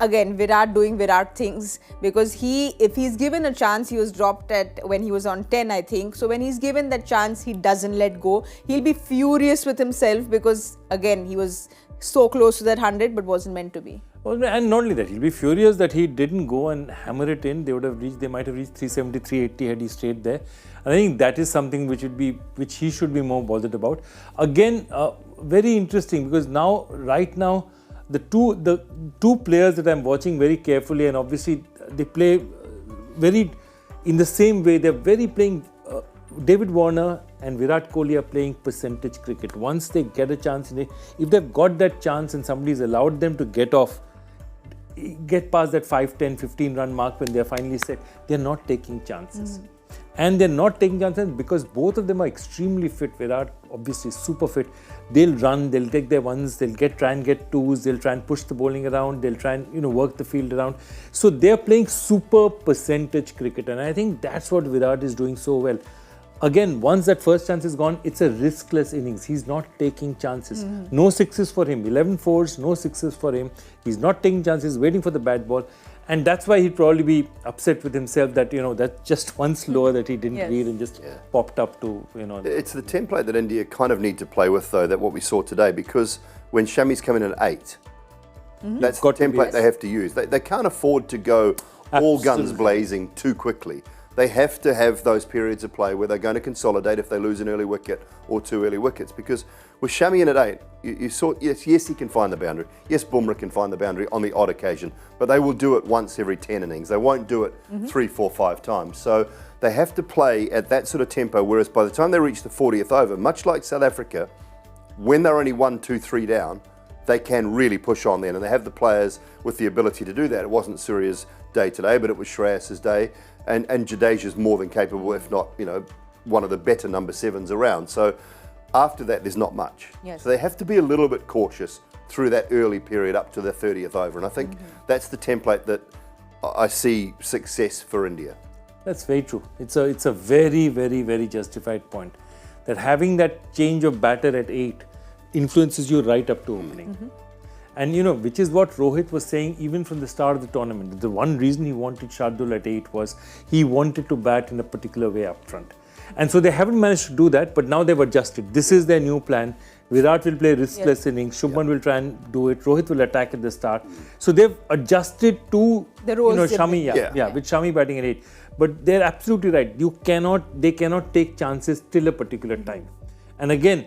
again, Virat doing Virat things, because if he's given a chance, he was dropped at when he was on 10, I think. So when he's given that chance, he doesn't let go. He'll be furious with himself because, again, he was so close to that 100 but wasn't meant to be. Well, and not only that, he'll be furious that he didn't go and hammer it in. They might have reached 370, 380 had he stayed there. I think that is something which he should be more bothered about. Again, very interesting, because right now, the two players that I'm watching very carefully, and obviously they play very in the same way. They're very playing. David Warner and Virat Kohli are playing percentage cricket. Once they get a chance, if they've got that chance and somebody's allowed them to get past that 5, 10, 15 run mark when they're finally set, they're not taking chances. And they're not taking chances because both of them are extremely fit. Virat, obviously, super fit. They'll run, they'll take their ones, they'll try and get twos, they'll try and push the bowling around, they'll try and work the field around. So they're playing super percentage cricket, and I think that's what Virat is doing so well. Again, once that first chance is gone, it's a riskless innings. He's not taking chances. No sixes for him. 11 fours, no sixes for him. He's not taking chances, waiting for the bad ball. And that's why he'd probably be upset with himself that, that's just one slower that he didn't read and just popped up to, It's the template that India kind of need to play with, though, that what we saw today, because when Shami's coming in at 8, that's the template they have to use. They can't afford to go all guns blazing too quickly. They have to have those periods of play where they're going to consolidate if they lose an early wicket or 2 early wickets. Because with Shami in at 8, you saw, yes, he can find the boundary. Yes, Bumrah can find the boundary on the odd occasion, but they will do it once every 10 innings. They won't do it 3, 4, 5 times. So they have to play at that sort of tempo, whereas by the time they reach the 40th over, much like South Africa, when they're only 1, 2, 3 down, they can really push on then, and they have the players with the ability to do that. It wasn't Surya's day today, but it was Shreyas's day. And Jadeja's more than capable, if not, one of the better number 7s around. So after that, there's not much. So they have to be a little bit cautious through that early period up to the 30th over. And I think that's the template that I see success for India. That's very true. It's a very, very, very justified point. That having that change of batter at 8 influences you right up to opening. And which is what Rohit was saying even from the start of the tournament. The one reason he wanted Shardul at 8 was he wanted to bat in a particular way up front. And so they haven't managed to do that, but now they've adjusted. This is their new plan. Virat will play riskless innings. Shubman will try and do it. Rohit will attack at the start. So they've adjusted to the roles Shami, with Shami batting at 8. But they're absolutely right. They cannot take chances till a particular time. And again,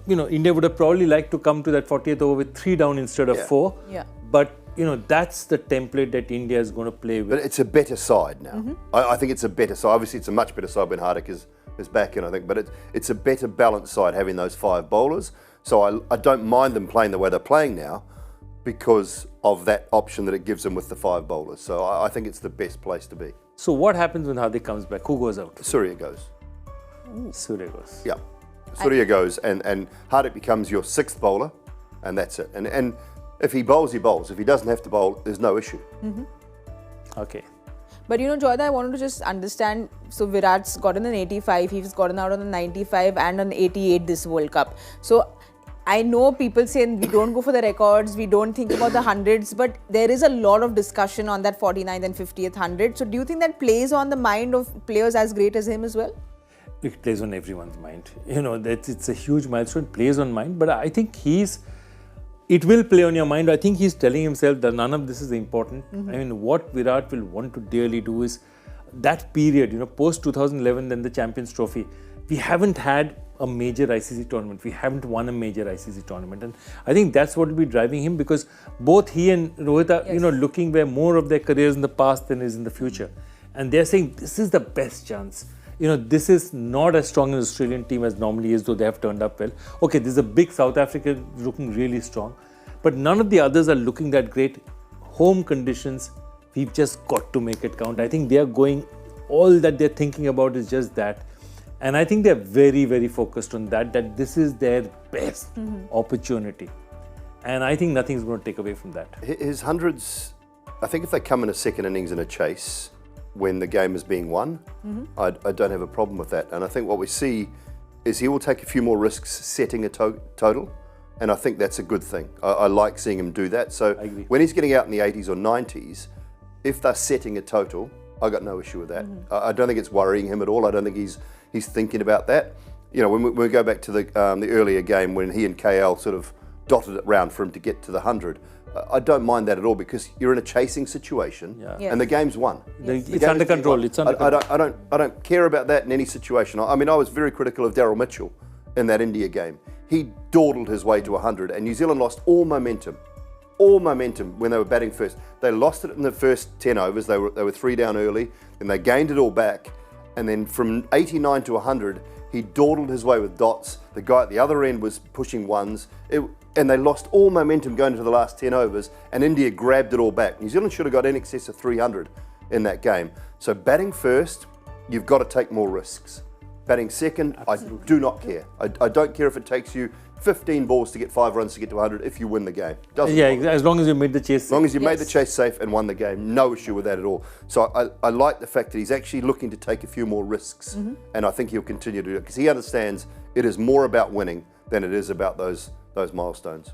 India would have probably liked to come to that 40th over with 3 down instead of 4. But, that's the template that India is going to play with. But it's a better side now. I think it's a better side. Obviously, it's a much better side when Hardik is back in, I think. But it's a better balanced side having those 5 bowlers. So I don't mind them playing the way they're playing now because of that option that it gives them with the 5 bowlers. So I think it's the best place to be. So what happens when Hardik comes back? Who goes out? Surya goes. Surya goes. Yeah. Surya goes and Hardik becomes your 6th bowler, and that's it. And if he bowls, he bowls. If he doesn't have to bowl, there's no issue. Okay. But Joyda, I wanted to just understand, so Virat's gotten an 85, he's gotten out on the 95 and an 88 this World Cup. So I know people say we don't go for the records, we don't think about the hundreds, but there is a lot of discussion on that 49th and 50th 100. So do you think that plays on the mind of players as great as him as well? It plays on everyone's mind. It's a huge milestone, plays on mind, but I think it will play on your mind. I think he's telling himself that none of this is important. I mean, what Virat will want to dearly do is that period, post 2011, then the Champions Trophy, we haven't had a major ICC tournament. We haven't won a major ICC tournament. And I think that's what will be driving him, because both he and Rohit are, looking where more of their careers in the past than is in the future. And they're saying this is the best chance. This is not as strong an Australian team as normally is, though they have turned up well. Okay, there's a big South Africa looking really strong, but none of the others are looking that great. Home conditions, we've just got to make it count. I think they are going, all that they're thinking about is just that. And I think they're very, very focused on that this is their best opportunity. And I think nothing's going to take away from that. His hundreds, I think if they come in a second innings in a chase, when the game is being won, I don't have a problem with that. And I think what we see is he will take a few more risks setting a total And I think that's a good thing. I like seeing him do that. So when he's getting out in the 80s or 90s, if they're setting a total, I got no issue with that. I don't think it's worrying him at all. I don't think he's thinking about that. You know, when we go back to the earlier game when he and KL sort of dotted it round for him to get to the 100, I don't mind that at all because you're in a chasing situation and the game's won. It's under control. It's under control. I don't care about that in any situation. I mean, I was very critical of Daryl Mitchell in that India game. He dawdled his way to 100 and New Zealand lost all momentum when they were batting first. They lost it in the first 10 overs. They were 3 down early, then they gained it all back, and then from 89 to 100, he dawdled his way with dots. The guy at the other end was pushing ones, and they lost all momentum going into the last 10 overs, and India grabbed it all back. New Zealand should have got in excess of 300 in that game. So batting first, you've got to take more risks. Batting second, absolutely. I do not care. I don't care if it takes you 15 balls to get 5 runs to get to 100 if you win the game. As long as you made the chase safe. As long as you made the chase safe and won the game, no issue with that at all. So I like the fact that he's actually looking to take a few more risks, and I think he'll continue to do it because he understands it is more about winning than it is about those milestones.